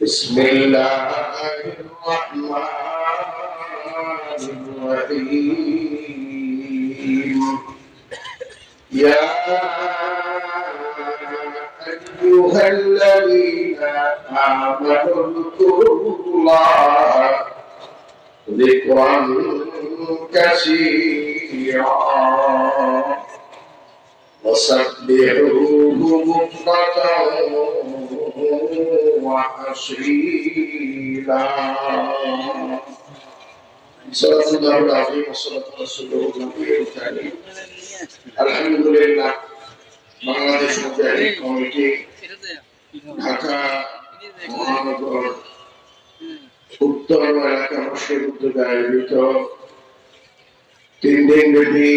بسم الله الرحمن الرحيم يا أيها الذين آمنوا اذكروا الله ذكرا كثيرا وسبحوه بكرة وأصيلا صلى الله عليه وسلم رسوله النبي الكريم الحمد لله বাংলাদেশ মুজাহিদ committee Dhaka মহানগর উত্তর এলাকা মসজিদ উদ্যোগে আয়োজিত 3 দিন ব্যাপী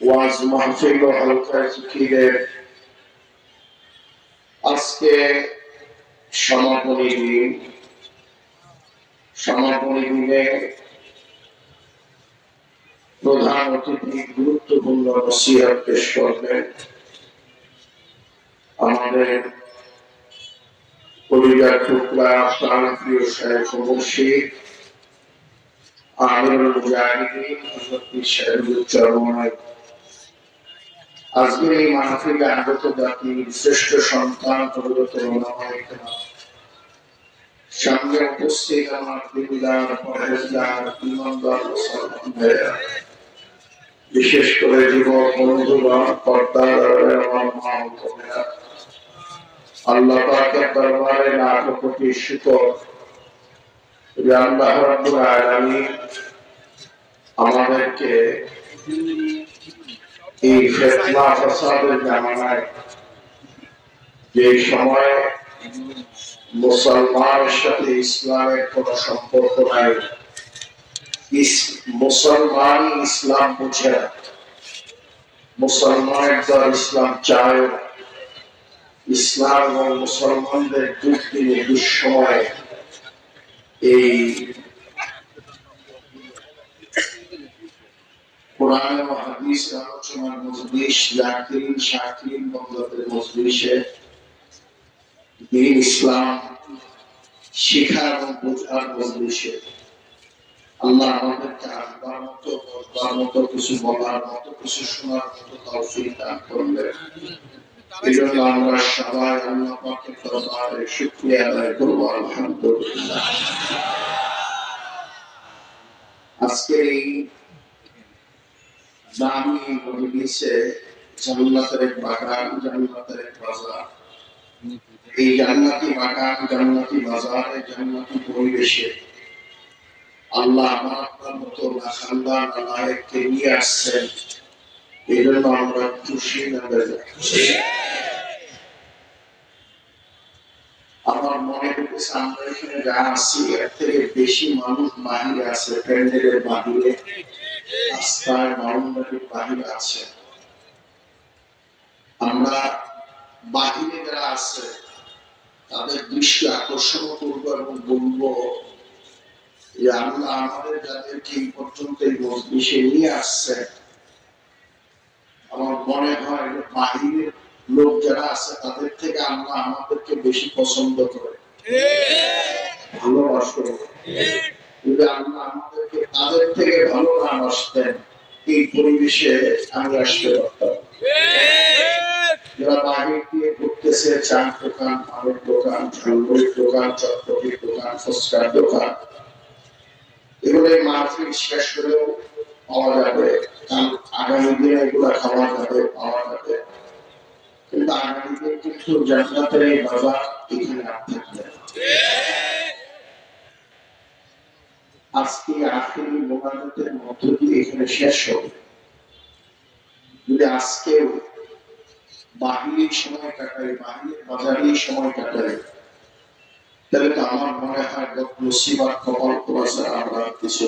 ওয়াজ মাহফিল ও হালকা জিকিরের আজকে সমাপনী দিন। সমাপনী দিনে প্রধান অতিথি গুরুত্বপূর্ণ নসিহত পেশ করবেন আমাদের কলিজার টুকরা প্রাণপ্রিয় শাইখ মুর্শিদ আমিরুল মুজাহিদিন হযরত পীর সাহেবুজ্জামান। আজকের এই মাহফিলে আগত জাতির শ্রেষ্ঠ সন্তান হযরত ওলামায়ে কেরাম, সামনে উপস্থিত আমার দিনদার পরহেজগার ঈমানদার মুসলমান ভাইরা, বিশেষ করে যুবক বন্ধুগণ, পর্দার আমার মা ও বোনেরা, আল্লাহ পাকের দরবারে লাখ কোটি শুকর যে আল্লাহ রাব্বুল আলামিন আমাদেরকে এই ফিতনা ফাসাদের জামানায় যে সময় মুসলমানের সাথে ইসলামের কোন সম্পর্ক নাই, মুসলমান ইসলাম বুঝে না, মুসলমানের দল ইসলাম চায়, ইসলাম এবং মুসলমানদের দুর্দিনে দুঃসময়ে এই কোরআন ও হাদিস আলোচনার মজলিস, জাকিরিন শাকিরিন বন্ধুদের মজলিসে দ্বীন ইসলাম শিখার এবং বোঝার মজলিসে আল্লাহ আমাদেরকে আসবার মতো, বলবার মতো, কিছু বলার মতো, কিছু শোনার মতো তৌফিক দান করলেন। এই জন্য আমরা সবাই আল্লাহ পাকের দরবারে শুকরিয়া আদায় করবো, আলহামদুলিল্লাহ। আজকের এই দামি মজলিসে জান্নাতের এক বাগান, জান্নাতের এক বাজার, এই জান্নাতি বাগান, জান্নাতি বাজারে, জান্নাতি পরিবেশে আল্লাহ আমার আপনার মতো খানদান আলায়েককে নিয়ে আসছেন। এই জন্য আমরা খুশি না বেজার। আমার মনে হচ্ছে আমরা এখানে যা আছি এর থেকে বেশি মানুষ বাহিরে আছে, প্যান্ডেলের বাহিরে, রাস্তায় বাউন্ডারির বাহিরে আছে। আমরা বাহিরে যারা আছে তাদের দৃষ্টি আকর্ষণ করবো এবং বলবো যে আল্লাহ আমাদের যাদেরকে এই পর্যন্ত এই মজলিসে নিয়ে আসছে, আমার মনে হয় বাহিরের লোক যারা আছে তাদের থেকে আল্লাহ আমাদেরকে বেশি পছন্দ করে, ভালোবাসে। যদি আল্লাহ আমাদেরকে তাদের থেকে ভালো না বাসতেন, এই পরিবেশে আমি আসতে পারতাম। যারা বাহির দিয়ে ঘুরতেছে, চার দোকান, পানের দোকান, ঝালমুড়ির দোকান, চটপটির দোকান, ফুচকার দোকান, এগুলো এই মাহফিল শেষ হলেও পাওয়া যাবে, কারণ আগামী দিনে এগুলা খাওয়া যাবে, পাওয়া যাবে। কিন্তু আগামী দিনে কিন্তু জান্নাতের এই বাজার এখানে আর থাকবে না। আজকে আখেরি মোনাজাতের মধ্য দিয়ে এখানে শেষ হবে। যদি আজকে বাহিরের সময় কাটাই, বাহিরের বাজারেই সময় কাটাই, তাহলে তো আমার মনে হয় মুসিবত কবল করেছে আমরা কিছু।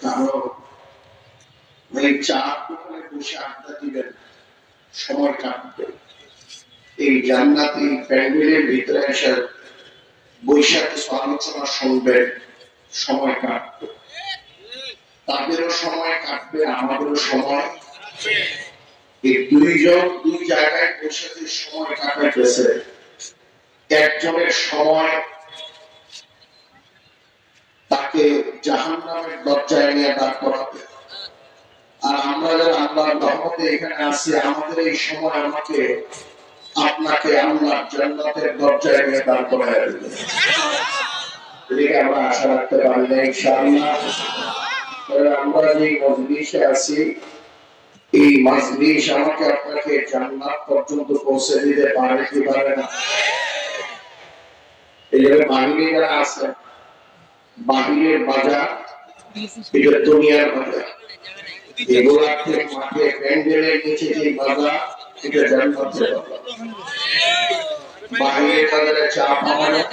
কারণ এই চার দোকানে বসে আড্ডা দিবেন, সময় কাটবে। এই জান্নাতি প্যান্ডেলের ভিতরে এসে বৈশাখ কিছু আলোচনা শুনবেন, সময় কাটবে। তাদেরও সময় কাটবে, আমাদেরও সময়। এই দুইজন দুই জায়গায় বসে যে সময় কাটাইতেছে, একজনের সময় তাকে জাহান্নামের দরজায় নিয়ে দাঁড় করাবে, আর আমরা যারা আল্লাহর রহমতে এখানে আছি, আমাদের এই সময় আমাকে আপনাকে আল্লাহর জান্নাতের দরজায় নিয়ে দাঁড় করায় দেবে। এদিকে আমরা আশা রাখতে পারি না ইনশাআল্লাহ। আমরা যে মজলিসে আছি, এই মজলিস আমাকে আপনাকে জান্নাত পর্যন্ত পৌঁছে দিতে পারে কি পারে না? এই জন্য বাহিরে যারা আছে, বাহিরের বাজার এটা দুনিয়ার বাজার, এগুলা মাঠে প্যান্ডেলের নিচে যে বাজার এটা জান্নাতের বাজার। বাহিরের বাজারে চা পাওয়া যায়,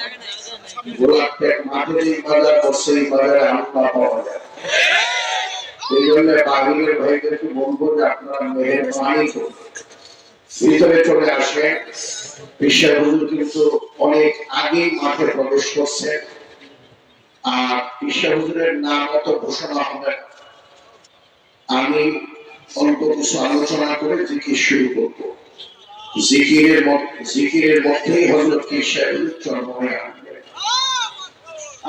গোলাপের মাঠে যে বাজার বসে এই বাজারে আল্লাহ পাওয়া যায়। এই জন্য বাহিরের ভাইদেরকে বলবো যে আপনারা মেহেরবানি করে ভিতরে চলে আসে। বিশ্বের হুজুর কিন্তু অনেক আগে মাঠে প্রবেশ করছে, আর বিশ্বের হুজুরের নাম অত ঘোষণা হবে। আমি অল্প কিছু আলোচনা করে জিকির শুরু করব। জিকিরের মধ্যেই হযরত পীর সাহেব চরমনে আসবে।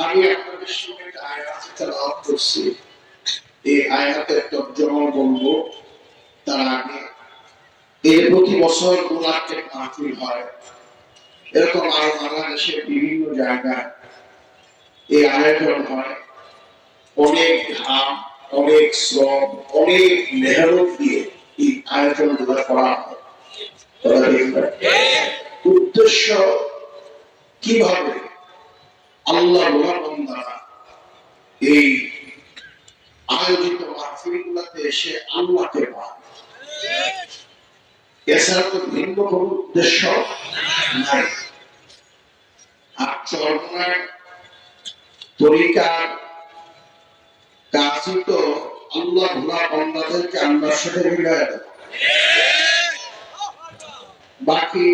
আমি আপনাদের সঙ্গে একটা আয়াত তেলাওয়াত করছি, এই আয়াতের তর্জমা বলবো। তার আগে এর প্রতি বছর গোলাপের মাহফিল হয়, এরকম আরো বাংলাদেশের বিভিন্ন জায়গায় এই আয়োজন হয়। অনেক ঘাম, অনেক শ্রম, অনেক মেহনত দিয়ে এই আয়োজন গুলো করা হয়। উদ্দেশ্য কিভাবে আল্লাহ বান্দারা এই আয়োজিত মাহফিল গুলাতে এসে আল্লাহকে পায়, এছাড়া তো ভিন্ন কোন উদ্দেশ্য নাই। আর চরমনার তরিকার কাজই তো আল্লাহ ভোলা বান্দাদেরকে আল্লাহর সাথে মিলায় দেয়। বাকি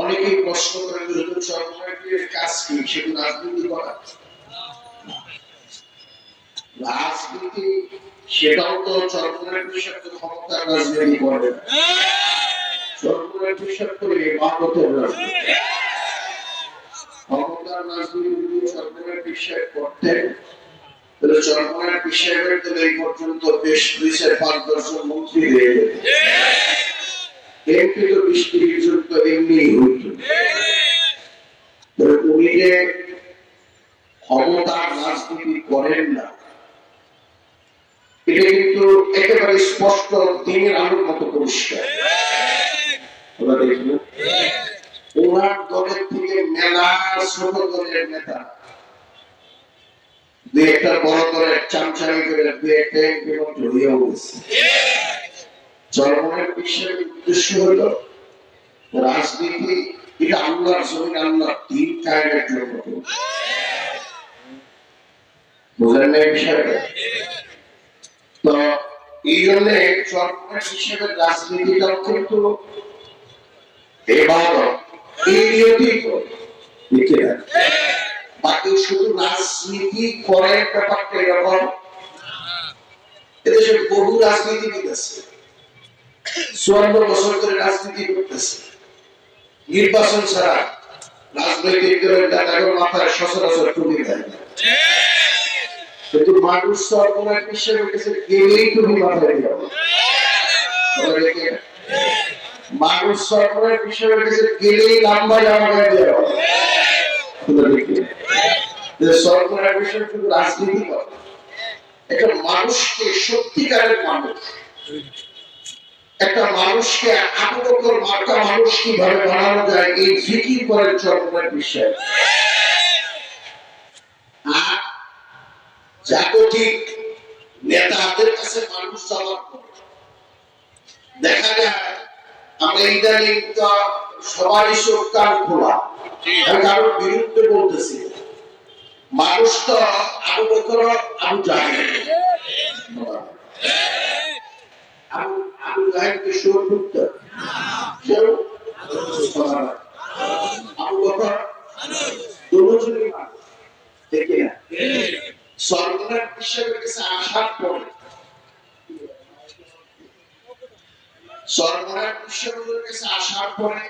অনেকেই প্রশ্ন করেন যে চরমনার কাজ কি, সেগুলো রাজনীতি করা। রাজনীতি সেটাও তো চরমনার বিষয় ক্ষমতার রাজনীতি করে, চরমনার বিষয় করে ইবাদতের রাজনীতি। ক্ষমতার রাজনীতি চরমনার বিষয় করতেন, চরমনার বিষয়ের তো এই পর্যন্ত বেশ 2-5 জন মন্ত্রী হয়ে গেছে। এমপি তো 20-30 জন তো এমনি হইত। উনি যে ক্ষমতার রাজনীতি করেন না, এটা কিন্তু একেবারে স্পষ্ট, দিনের আলোর মতো পরিষ্কার। ওনার দলের থেকে মেলা ছোট দলের নেতা দুই একটা বড় দলের চামচামি করে দুই একটা এমপি মন্ত্রী হয়েও গেছে। চরমনের বিশ্বের উদ্দেশ্য হল রাজনীতি, এটা আল্লাহর জমিন, আল্লাহর দ্বীন কায়েমের জন্য। বুঝলেন না এই বিষয়টা? তো এই জন্য চরমনের হিসেবে রাজনীতিটাও কিন্তু ইবাদত, এই নিয়তেই করে। বাকি শুধু রাজনীতি করার ব্যাপারটা এরকম। এদেশে বহু রাজনীতিবিদ আছে, 54 বছর ধরে রাজনীতি করতেছে, নির্বাচন ছাড়া রাজনৈতিক দলের নেতাদের মাথায় সচরাচর টুপি দেয় না। কিন্তু মানুষ সরকার হিসেবে গেলেই টুপি মাথায় দিয়ে মানুষ সরকার হিসেবে গেলেই লম্বা জামা গায়ে দিয়ে সরকারের বিষয় শুধু রাজনীতি করে। একটা মানুষকে সত্যিকারের মানুষ, একটা মানুষকে আবু বকর মার্কা মানুষ কিভাবে বানানো যায়, এই জিকির করার চরমের বিষয়। আর জাগতিক নেতাদের কাছে মানুষ যাওয়ার পর দেখা যায় আমরা ইদানিং সবারই চোখ কান খোলা, কারোর বিরুদ্ধে বলতেছি। মানুষ তো আবু বকর আবু জাহেল, আবু জাহেলকে সুর করতে আবু বকর দুজনই মানুষ, দেখি না? সরকার হিসেবে কাছে আসার পরে সরকার হিসেবে কাছে আসার পরে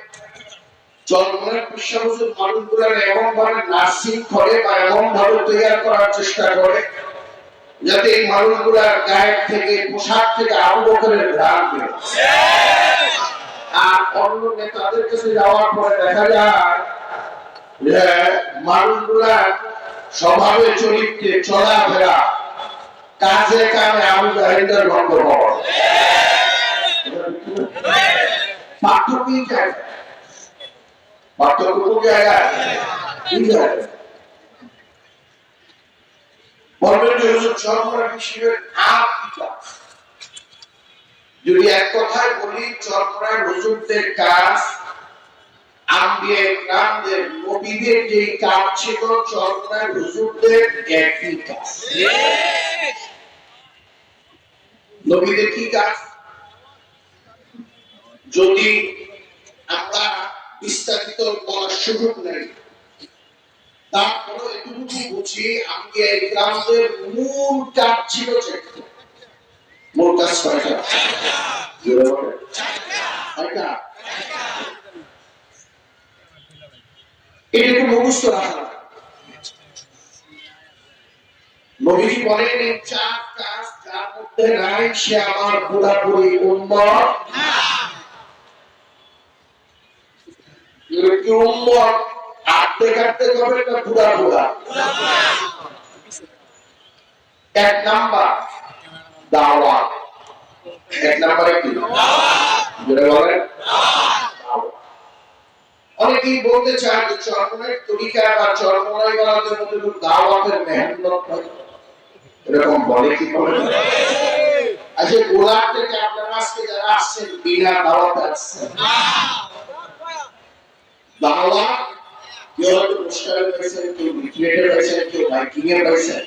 চরমনার বিশ্বাসী মানুষগুলো এমন ভাবে নার্সিং করে বা এমন ভাবে তৈরি করার চেষ্টা করে যাতে এই মানুষগুলার গায়ের থেকে পোশাক থেকে আবু বকরের ঘ্রাণ বের হয়। আর অন্য নেতাদের কাছে যাওয়ার পরে দেখা যায় যে মানুষগুলার স্বভাবে চরিত্রে চলাফেরা কাজে কামে আবু জাহেলের গন্ধ পাওয়া পার্থক্য কি জায়গায় পার্থক্য কোন জায়গায় কি জায়গায় বলবেন যে হুজুর চরমরা বিশ্বের আর কি কাজ যদি এক কথায় বলি চরমরা হুজুরদের কাজ আম্বিয়া ইকরামদের নবীদের যে কাজ ছিল চরমরা হুজুরদের একই কাজ নবীদের কি কাজ যদি আমরা বিস্তারিত বলার সুযোগ নেই তারপরে এটুকু বুঝি আম্বিয়া ইকরামদের মূল কাজ ছিল মূল কাজ কয়টা এটুকু মুখস্থ রাখা নবীজি বলেন এই চার কাজ যার মধ্যে নাই সে আমার পুরাপুরি উম্মত উম্মত আটতে কাটতে হবে না পুরা পুরা এক নাম্বার দাওয়াত এক নাম্বারে কি যেটা বলেন অনেকেই বলতে চান যে চরমনের তরিকা বা চরমনাই ওয়ালাদের মধ্যে তো দাওয়াতের মেহনত হয় এরকম বলে কি বলে আচ্ছা গোলাপ থেকে আপনার আজকে যারা আসছেন বিনা দাওয়াত আসছেন দাওয়াত কেউ হয়তো পুরস্কারে পাইছেন কেউ লিফলেটে পাইছেন কেউ বাইকিং এ পাইছেন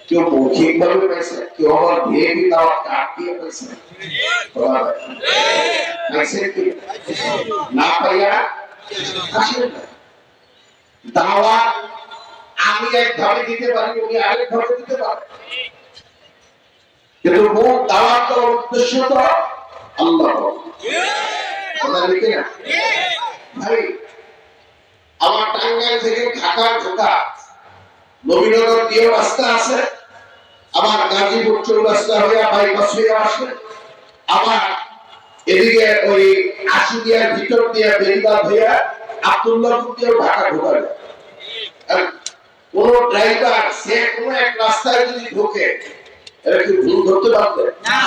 কেউ মৌখিক ভাবে পাইছেন কেউ আবার ভিআইপি দাওয়াত কার্ড দিয়ে পাইছেন পাইছেন কি না পাইয়া আসেন না দাওয়াত আমি একভাবে দিতে পারি উনি আরেক ভাবে দিতে পারেন কিন্তু মূল দাওয়াত উদ্দেশ্য তো আল্লাহ কথা লিখে না ভাই আমার টাঙ্গাইল থেকে ঢাকা ঢোকা নবীনগর দিয়ে রাস্তা আছে আমার গাজীপুর চৌরাস্তা হয়ে বাইপাস হয়ে আসে আমার এদিকে ওই আশুলিয়ার ভিতর দিয়ে বেরিবাদ হয়ে আব্দুল্লাহপুর দিয়ে ঢাকা ঢোকা যায় কোন ড্রাইভার সে কোন এক রাস্তায় যদি ঢোকে এটা কি ভুল ধরতে পারবে না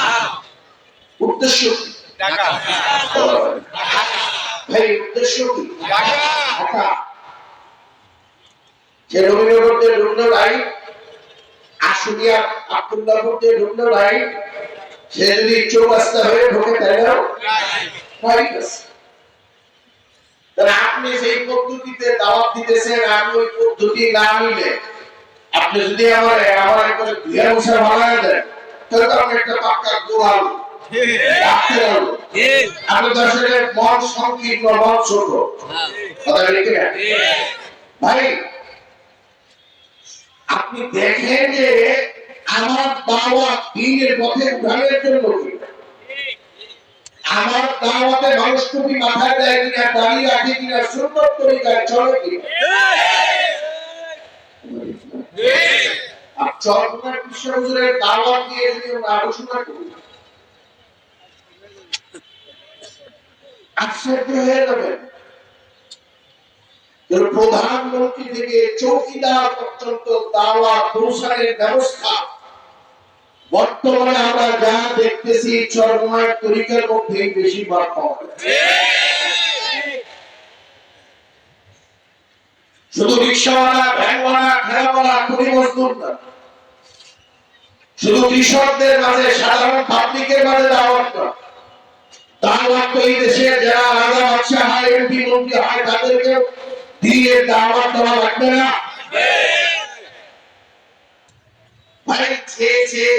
উদ্দেশ্য কি ভাই উদ্দেশ্য কি ঢাকা যে নবীনগর দিয়ে ঢুকলো রাইট আশুলিয়া আব্দুল্লাহপুর দিয়ে ঢুকলো রাইট সে যদি চৌরাস্তা হয়ে ঢোকে তাহলেও রাইট আছে তাহলে আপনি সেই পদ্ধতিতে দাওয়াত দিতেছেন আমি ওই পদ্ধতি না নিলে আপনি যদি আমার একবার ধুয়ে মুছে বানায় দেন তাহলে তো আমি একটা পাক্কা গোয়াল আমি তো আসলে মন সংকীর্ণ মন ছোট কথা লিখে না ভাই আপনি দেখেন যে আমার দাওয়াত দ্বীনের পথে উঠানোর জন্য আমার দাওয়াতে মানুষ টুপি মাথায় দেয় কিনা দাঁড়িয়ে রাখে কিনা সুন্নত তরিকায় চলে কিনা আর চরমনার বিশ্বহুজুরের দাওয়াত দিয়ে যদি আমরা আলোচনা করি আশ্চর্য হয়ে যাবে প্রধানমন্ত্রী থেকে চৌকিদার পর্যন্ত দাওয়াত পৌঁছানোর ব্যবস্থা বর্তমানে আমরা যা দেখতেছি চরমনার তরিকার মধ্যে বেশিরভাগ পাওয়া যায় শুধু রিক্সাওয়ালা ভ্যানওয়ালা ঠেলাওয়ালা কুলি মজদুর না শুধু কৃষকদের মাঝে সাধারণ পাবলিকের মাঝে দাওয়াত না দাওয়াত তো এই দেশে যারা রাজা বাদশা হয় এমপি মন্ত্রী হয় তাদেরকে দিয়ে দাওয়াত দেওয়া লাগবে না ভাই যে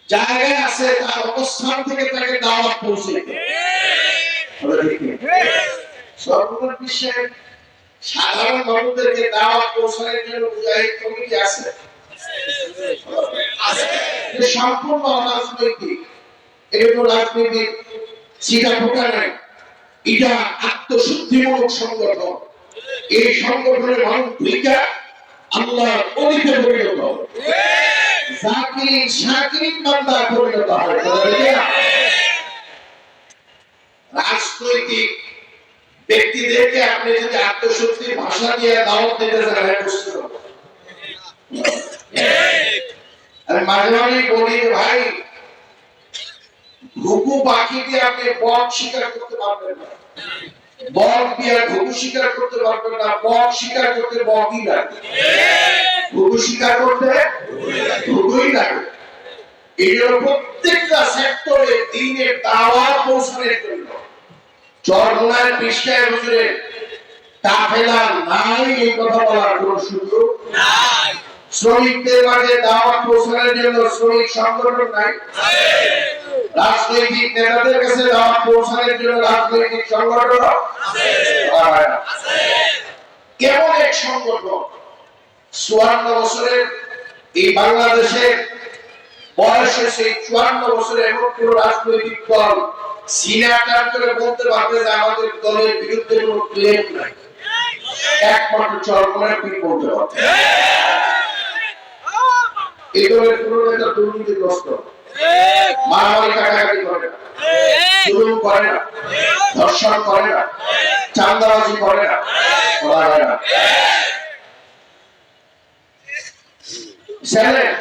জায়গায় আছে তার অবস্থান থেকে তাকে দাওয়াত পৌঁছে সর্বদা বিশ্বের সাধারণ মানুষদেরকে দাওয়াত পৌঁছানোর জন্য মুজাহিদ কমিটি আছে সম্পূর্ণ অরাজনৈতিক এগুলো রাজনীতির শিক্ষা ঢোকা নাই এটা আত্মশুদ্ধিমূলক সংগঠন। এই সংগঠনের মানুষ ভূমিকা আল্লাহ অলিতে পরিণত হবে, জাকির শাকির বান্দা পরিণত হবে। রাজনৈতিক ব্যক্তিদেরকে আপনি যদি আত্মশুদ্ধির ভাষা দিয়ে দাওয়াত দিতে চান, আমি মাঝে মাঝে বলি ভাই, ঘুঘু পাখি দিয়ে আপনি বক শিকার করতে পারবেন না, বক দিয়ে ঘুঘু শিকার করতে পারবেন না, বক শিকার করতে বকই লাগে, ঘুঘু শিকার করতে ঘুঘুই লাগে। এই জন্য প্রত্যেকটা সেক্টরে দ্বীনের দাওয়াত পৌঁছানোর জন্য চরমোনায় পৃষ্ঠায় হুজুরের কাফেলা নাই, এই কথা বলার কোনো সুযোগ নাই। শ্রমিকদের মাঝে দাওয়াত পৌঁছানোর জন্য শ্রমিক সংগঠন নাই, রাজনৈতিক নেতাদের কাছে দাওয়াত পৌঁছানোর জন্য রাজনৈতিক সংগঠন আছে। কেমন এক সংগঠন 54 বছরের এই বাংলাদেশের বয়সে, সেই 54 বছরে এমন কোন রাজনৈতিক দল সিনাটার করে বলতে পারবে যে আমাদের দলের বিরুদ্ধে কোনো ক্লেম নাই? একমাত্র চরমোনায় পীর বলতে পারবে। এই দলের কোন নেতা দুর্নীতিগ্রস্ত, মারামারি কাটাকাটি করে না, জুলুম করে না, ধর্ষণ করে না, চাঁদাবাজি করে না, করা হয় না। চ্যালেঞ্জ,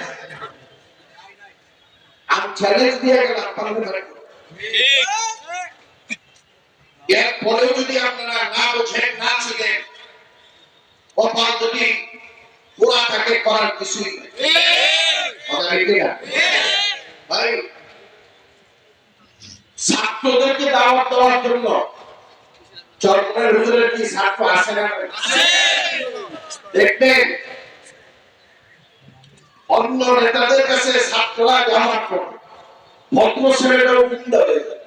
আমি চ্যালেঞ্জ দিয়ে গেলাম, এরপরেও যদি আপনারা না বোঝেন, না ছিলেন, কপাল যদি পোড়া থাকে, করার কিছুই ভাই। ছাত্রদেরকে দাওয়াত দেওয়ার জন্য চরমোনাই হুজুরের কি ছাত্র আছে না? দেখবেন অন্য নেতাদের কাছে ছাত্ররা জামাত করে, ভদ্র ছেলেরাও গুন্ডা হয়ে যায়,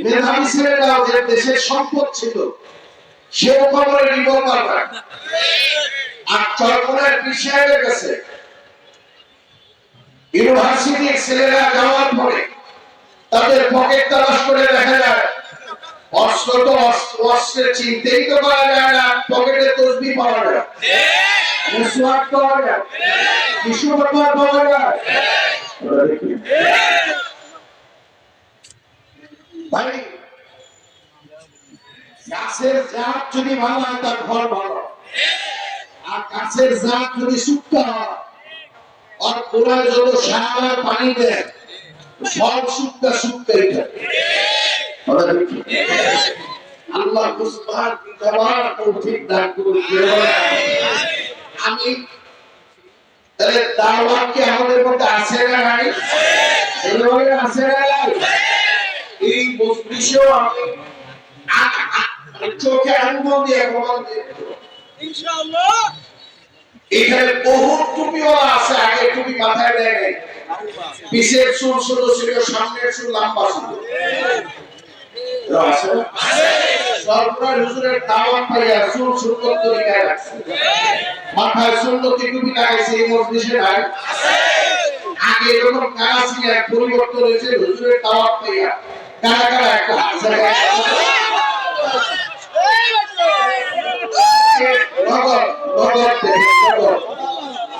মেধাবী ছেলেরাও যে দেশের সম্পদ ছিল সেও খবরে রিভলভার রাখ। আর চরমোনাই পীর কাছে ইউনিভার্সিটির ছেলেরা যাওয়ার পরে তাদের পকেট তালাশ করে দেখা যায় অস্ত্র, তো অস্ত্রের চিনতেই তো পারা যায় না, পকেটে তসবিহ পাওয়া যায়, মুসওয়াক পাওয়া যায়, টিস্যু পেপার পাওয়া যায়। ভাই, গাছের জাত যদি ভালো হয় তার ঘর ভালো, আর গাছের জাত যদি শুকনা হয় আর গোড়ায় যত সার আর পানি দেয় সব শুকনা শুকতেই থাকে। আল্লাহ আমি তাহলে দাওয়াত কি আমাদের মধ্যে আছে না নাই? আছে না নাই? এই বিষয়েও আমি চোখে আঙ্গুল দিয়ে ইনশাআল্লাহ। এখানে বহু টুপিওয়ালা আছে, আগে টুপি মাথায় দেয় নাই, পিছের চুল ছোট ছিল, সামনের চুল লম্বা ছিল। সরকার হুজুরের দাওয়াত পাইয়া চুল সুন্দর তরিকায় রাখছে, মাথায় সুন্নতি টুপি লাগাইছে, এই মজলিসে নাই। আগে এরকম কাজ ছিল, পরিবর্তন হয়েছে হুজুরের দাওয়াত পাইয়া। কারা কারা একটা হাত জায়গায়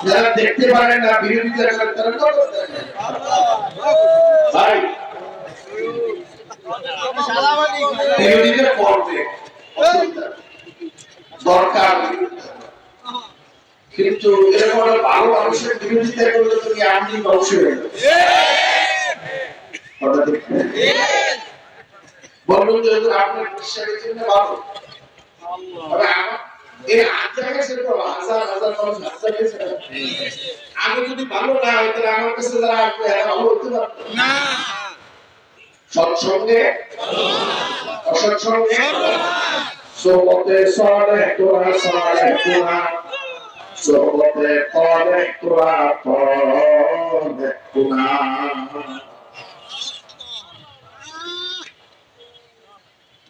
যারা দেখতে পারেন না, বিরোধিতা করেন, তারা ভাই বিরোধিতা করবে দরকার, কিন্তু এরকম ভালো মানুষের বিরোধিতা করলে তুমি আমি ধ্বংস হয়ে যাবে। বলুন যে আপনার বিশ্বাসের জন্য ভালো, আমি যদি ভালো না হয় তাহলে আমার কাছে যারা আসবে ভালো হতে পারবে না। সৎসঙ্গে অসৎসঙ্গে সোবতে সলে তোরা সলে তোরা, সোবতে কলে তোরা কলে তোরা।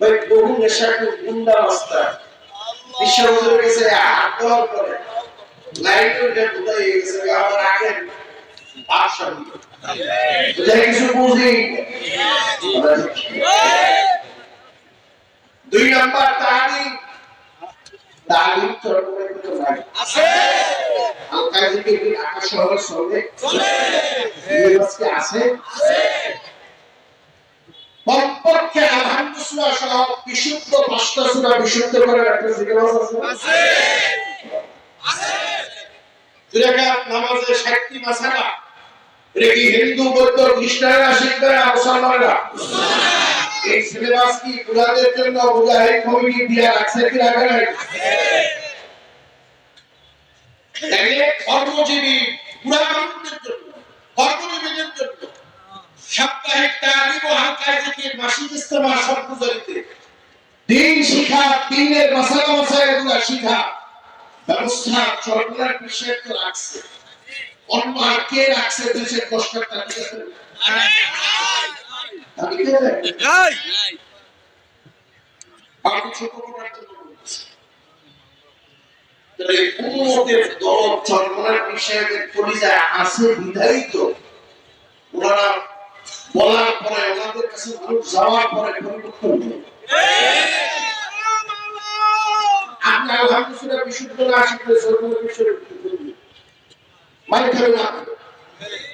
ভাই বহু নেশাকে গুন্ডা মাস্টার বিশ্বজুড়ে গেছে, আগ্রহ করে লাইট উঠে কোথায় গেছে আমার আগের বাদশাহ যাই কিছু বুঝি। দুই নাম্বার তালিম, তালিম চরমে তো নাই আছে। আলকায় থেকে কি আকাশ শহর চলে ইউনিভার্সিটি আছে আছে। কমপক্ষে আলহামদুলিল্লাহ সহ বিশুদ্ধ পাঁচটা সূরা বিশুদ্ধ করার একটা সিলেবাস আছে আছে আছে। দুই রাকাত নামাজে 60টি মাসালা, এটা কি হিন্দু বৌদ্ধ খ্রিস্টানরা শিখবে না মুসলমানরা? এই সিলেবাস কি বুড়াদের জন্য মুজাহিদ কমিটি দিয়ে রাখছে কি রাখে নাই? তাহলে কর্মজীবী বুড়া মানুষদের জন্য, কর্মজীবীদের জন্য সাপ্তাহিক তালিম ও হালকায় জিকির, মাসিক ইজতেমা, সর্বজনীতে দিন শিক্ষা, দিনের মাসালা মাসাইলগুলো শিক্ষা ব্যবস্থা চরমনার বিষয় তো রাখছে। অন্য আর কে রাখছে দেশের কষ্টের তালিকা? আমি ছোট করার জন্য বলছি, উম্মতের দরদ চরমনার বিষয়ের পরিচয় আছে বিধায়িত ওনারা বলার পরে ওনাদের কাছে মানুষ যাওয়ার পরে পরিবর্তন হবে। আপনি আলহামদুলিল্লাহ বিশুদ্ধ না শিখলে চরমনার বিষয়ের মানে খাবেন না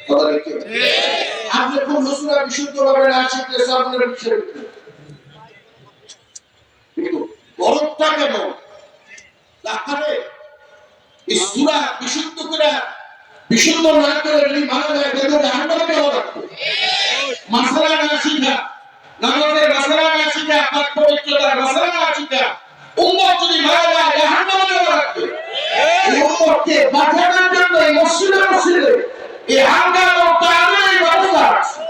কথা রেখে আপনি খুব হুজুরা বিশুদ্ধ ভাবে না শিখলে চরমনার বিষয়ের কিন্তু গরমটা কেন লাখারে এই সূরা বিশুদ্ধ করে বিশুদ্ধ না করে যদি মারা যায় তাহলে আমরা কেন রাখবো? মাসালা না শিখা, নামাজের মাসালা না শিখা, পাক পবিত্রতার মাসালা না শিখা উম্মত যদি মারা যায় জাহান্নামে কেন রাখবে? এই উম্মতকে বাঁচানোর জন্য এই মসজিদে মসজিদে এই হালকা ও তালিমের ব্যবস্থা আছে।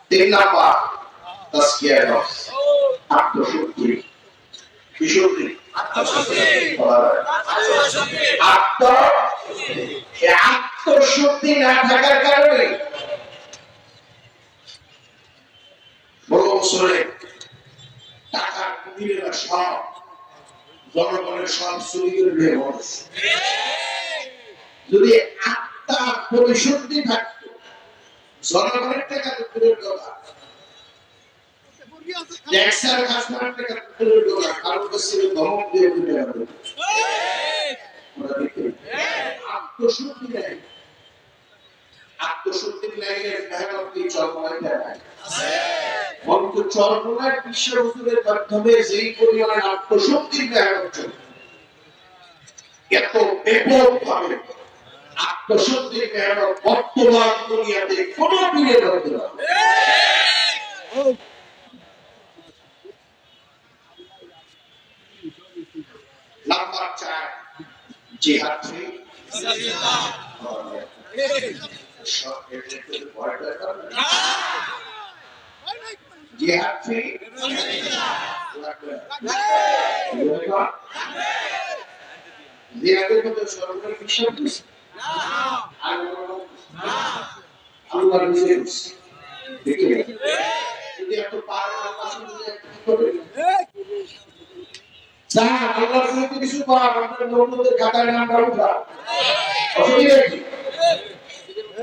তিন নাম্বার তাসকিয়া নফস, আত্মশুদ্ধি। কি শুদ্ধি? আত্মশুদ্ধি না থাকার কারণে বড় বছরে টাকার কুমিরেরা সব জনগণের সব চুরি করে নিয়ে বসে। যদি আত্মা পরিশুদ্ধি থাকতো জনগণের টাকা দূরের কথা, ট্যাক্সের খাজনার টাকা দূরের কথা, কারো কাছে ধমক দিয়ে দিতে হবে। আত্মশুদ্ধি নেই, আত্মশুদ্ধি নেই মেহনতি চরমনায় দেয় বরঞ্চ চরমনায় বিশ্ব হুজুরের মাধ্যমে যেই পরিমাণে আত্মশুদ্ধির মেহনত চলে এত ব্যাপক ভাবে আত্মশুদ্ধির মেহনত বর্তমান দুনিয়াতে কোনো পীরের হতে না। নাম্বার 4 জিহাদ ফি সাবিলিল্লাহ। জিহাদ ফি সাবিলিল্লাহ। জিহাদের মধ্যে সরকার বিষয় না আল্লাহ নিজে দেখে যদি এত পারে আল্লাহ শুনলে কি করবে? যা আল্লাহর কাছে কিছু পাওয়া আপনার নবুয়তের খাতায় নামটা উঠা অসুবিধা কি?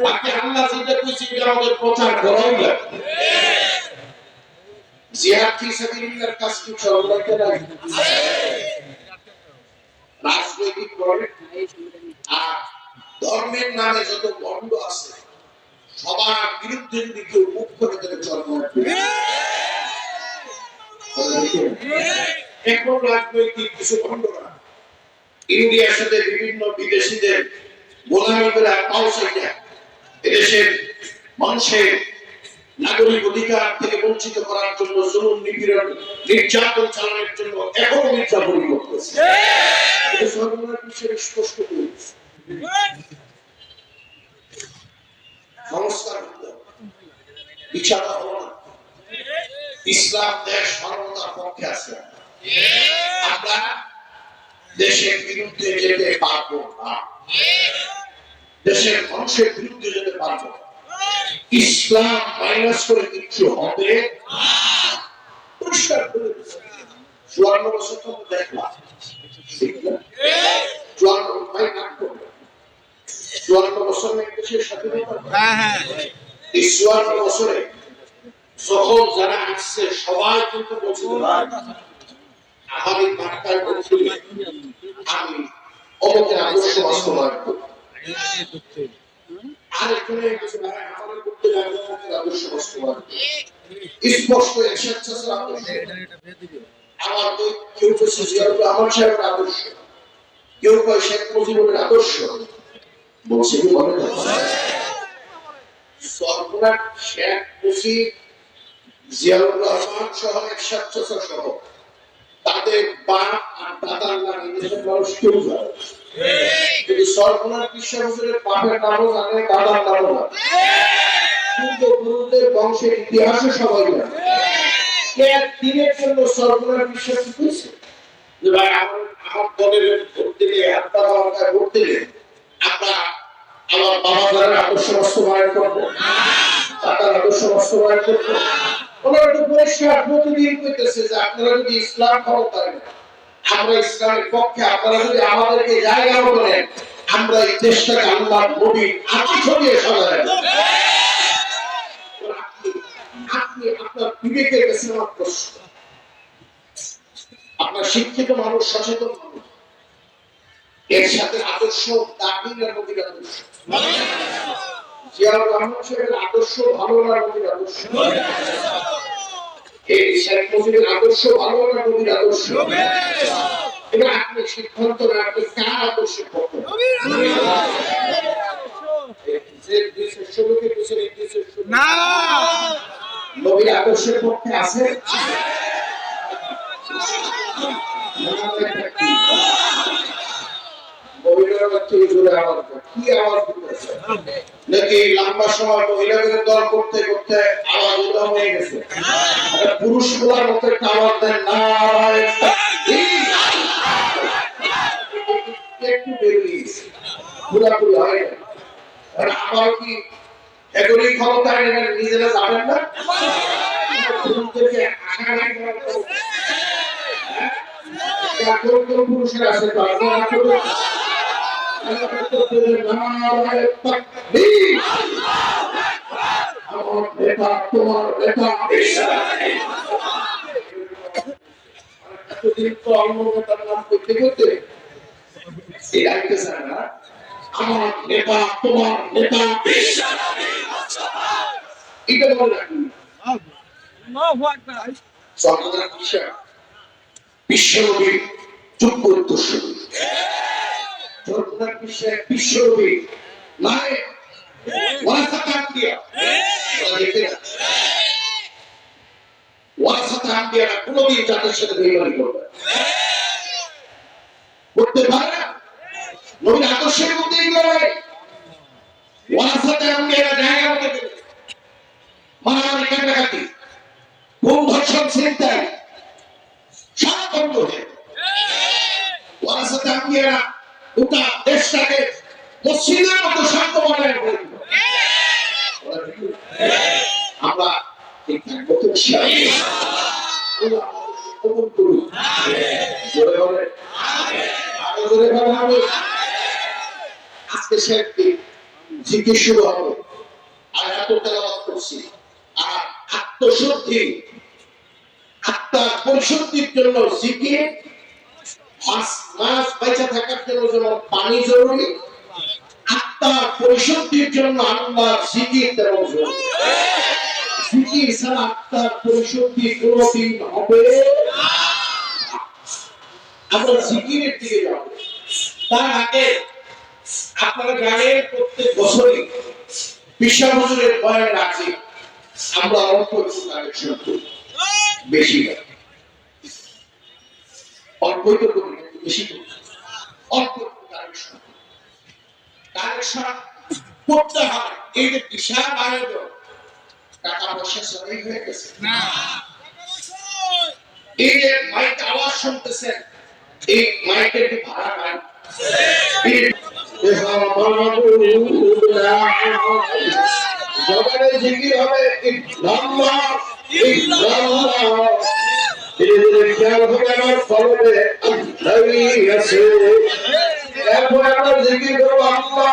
বাকি আল্লাহ যেটা কইছে এটা আমাদের প্রচার করাই লাগবে। জিহাদ ফি সাবিলিল্লাহর কাজ কি চলতে নাই? রাজনৈতিক করে আর ধর্মের নামে যত বন্ড আছে সবার বিরুদ্ধে যদি কেউ মুখ করে তাহলে চরমনায় এখন রাজনৈতিক কিছু খণ্ডরা ইন্ডিয়ার সাথে বিভিন্ন বিদেশিদের গোলামি করে পাওসাইয়া এদেশের মানুষের নাগরিক অধিকার থেকে বঞ্চিত করার জন্য জুলুম নিপীড়ন নির্যাতন চালানোর জন্য এখনো নির্যাতন করতেছে। সরকার বিষয়ে স্পষ্ট করেছে সংস্কার বিচার হলো না। ইসলাম দেশ মানবতার পক্ষে আছে। আমরা দেশের বিরুদ্ধে যেতে পারবো না, দেশের মানুষের বিরুদ্ধে যেতে পারবো না। ইসলাম মাইনাস করে কিছু হবে পরিষ্কার করে 54 বছর তো দেখলাম 54 মাইনাস করবে 54 বছর দেশের স্বাধীনতা। এই 54 বছরে যখন যারা আসছে সবাই কিন্তু বলছিল আমার এই মাঠটায় বলছিল আমি অমুকের আদর্শ বাস্তবায়ন করব। আরেকজনে কিছু আমাদের করতে যাবে অমুকের আদর্শ বাস্তবায়ন করব। স্পষ্ট স্বেচ্ছাচার আদর্শ। আমার কেউ বলছে জিয়াউর রহমান সাহেবের আদর্শ, কেউ কয় শেখ মুজিবের আদর্শ, বলছে কি বলে না সরকার শেখ মুজিব জিয়াউর রহমান সহ স্বেচ্ছাচার সহ তাদের বাপ আর দাদার নাম দেশের মানুষ কেউ জানে। যদি সরকার বিশ্বাসের বাপের নামও জানে, দাদার নামও জানে, কিন্তু গুরুদের বংশের ইতিহাসে সবাই জানে। দিনের জন্য সরকার বিশ্বাস করছে যে ভাই আমার দলের ভোট দিলে আপনারা ভোট দিলে আমরা আমার বাবা দাদার আদর্শ বাস্তবায়ন করবো, দাদার আদর্শ বাস্তবায়ন করবো। ওনারা তো পরিষ্কার প্রতিদিন কইতেছে যে আপনারা যদি ইসলাম ক্ষমতায় নেন, আমরা ইসলামের পক্ষে, আপনারা যদি আমাদেরকে জায়গা করেন, আমরা এই দেশটাকে আল্লাহর নবীর আদর্শ দিয়ে সাজাই। আপনি আপনার বিবেকের কাছে আমার প্রশ্ন, আপনার শিক্ষিত মানুষ, সচেতন মানুষ, এর সাথে আদর্শ দাবির নবীর আদর্শ, জিয়াউর রহমান সাহেবের আদর্শ ভালো না নবীর আদর্শ, এই শেখ মুজিবের আদর্শ ভালো না নবীর আদর্শ, এবার আপনি সিদ্ধান্ত নেন আপনি কার আদর্শের পক্ষে। নবীর আদর্শের পক্ষে আছে নাকি লম্বা সময় মহিলাদের দল করতে করতে আওয়াজ উদাম হয়ে গেছে, পুরুষ গুলার মতো একটা আওয়াজ দেন না একটু বেরিয়েছে পুরাপুরি হয় না। আবার কি এগুলি ক্ষমতায় নিজেরা যাবেন না, পুরুষের আছে তোমার নেতা নাম করতে করতে আমার নেতা তোমার নেতা এটা বলে বিশ্বনবী যোগ্য উত্তরসূরি, বিশ্বনবী নাই কোনদিন যাদের সাথে বেইমানি করবে করতে পারে না। নবীর আদর্শের মধ্যে ওয়ারাসাতে আম্বিয়ারা জায়গা মতো দেবে, মারামারি কাটাকাটি খুন ধর্ষণ ছিনতাই সব বন্ধ হয়ে ওয়ারাসাতে আম্বিয়ারা গোটা দেশটাকে মসজিদের মতো শান্ত বানায় আমরা আজকে জিজ্ঞেস শুরু হবে আর এত তেলাওয়াত করছি আর আত্মশুদ্ধি আত্মার পরিশুদ্ধির জন্য জিকির, মাছ বেঁচে থাকার জন্য যেমন পানি জরুরি, আত্মার পরিশুদ্ধির জন্য আল্লাহর জিকির তেমন জরুরি। জিকির ছাড়া আত্মার পরিশুদ্ধি কোনদিন হবে না। আমরা জিকিরের দিকে যাব, তার আগে আপনারা জানেন প্রত্যেক বছরই বিশ্ব হুজুরের বয়ান রাখি আমরা অল্প একটু কালেকশন করি, বেশি না, অল্প একটু করি বেশি করি, অল্প একটু কালেকশন করতে হয়। এই যে বিশাল আয়োজন, টাকা পয়সা সবাই হয়ে গেছে না, এই যে মাইক আওয়াজ শুনতেছেন, এই মাইকের কি ভাড়া পান? জগতে জিকির হবে ইল্লাল্লাহ ইল্লাল্লাহ, খেয়াল হবে আমার কলবে আল্লাহই আছে। এরপর আমরা জিকির করবো আল্লাহ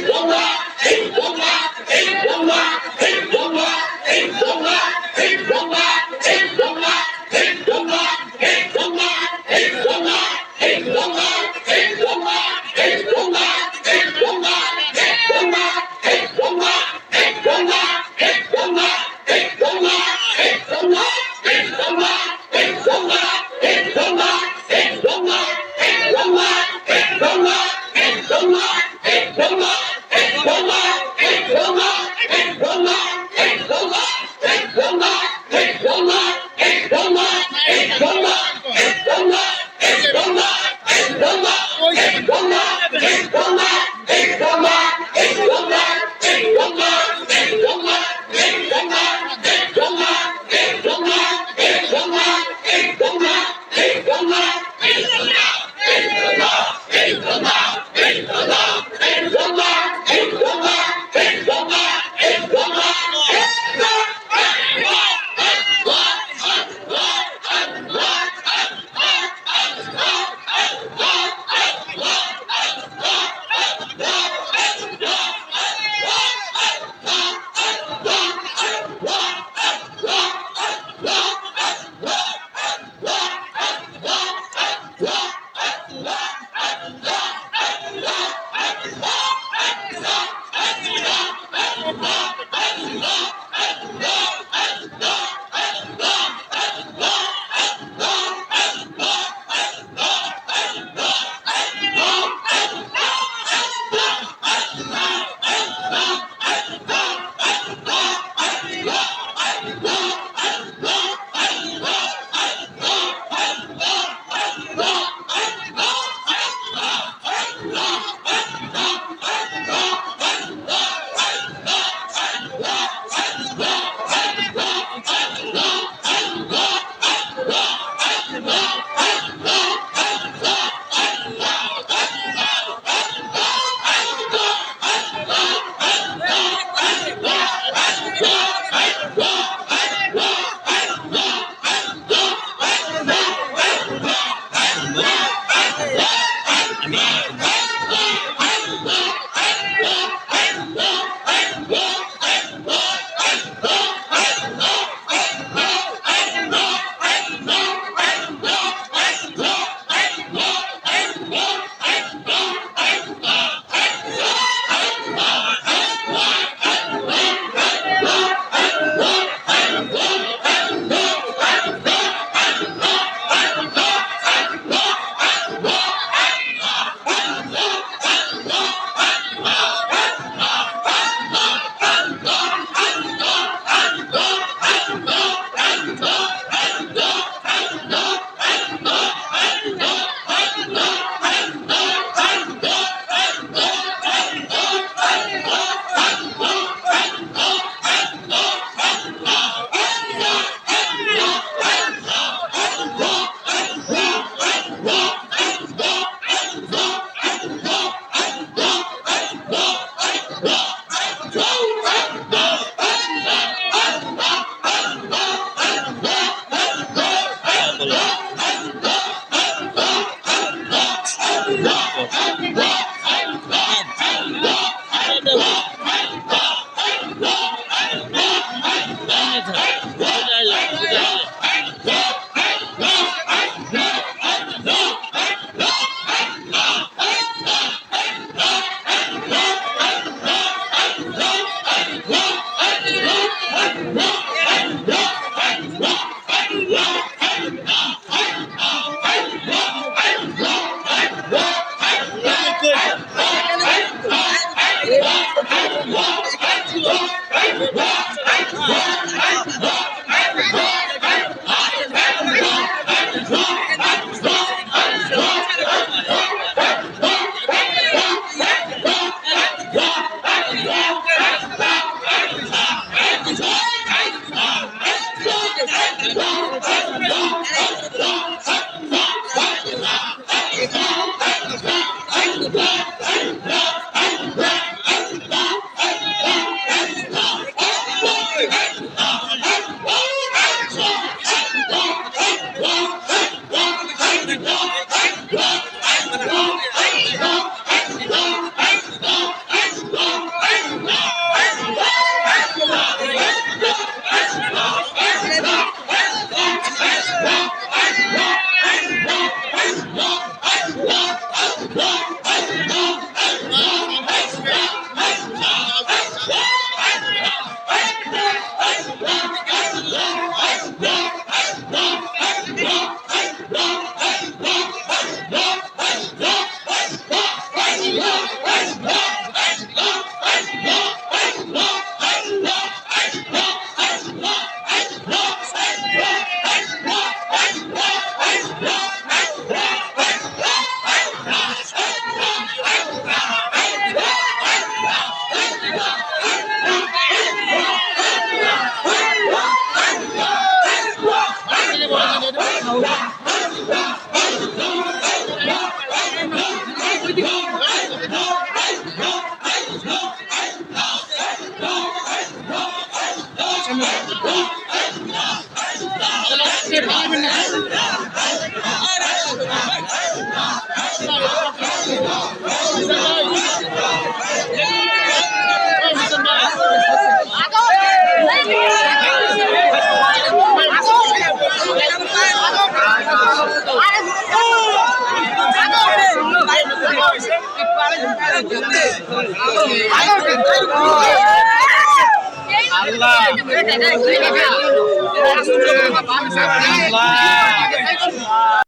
আল্লাহ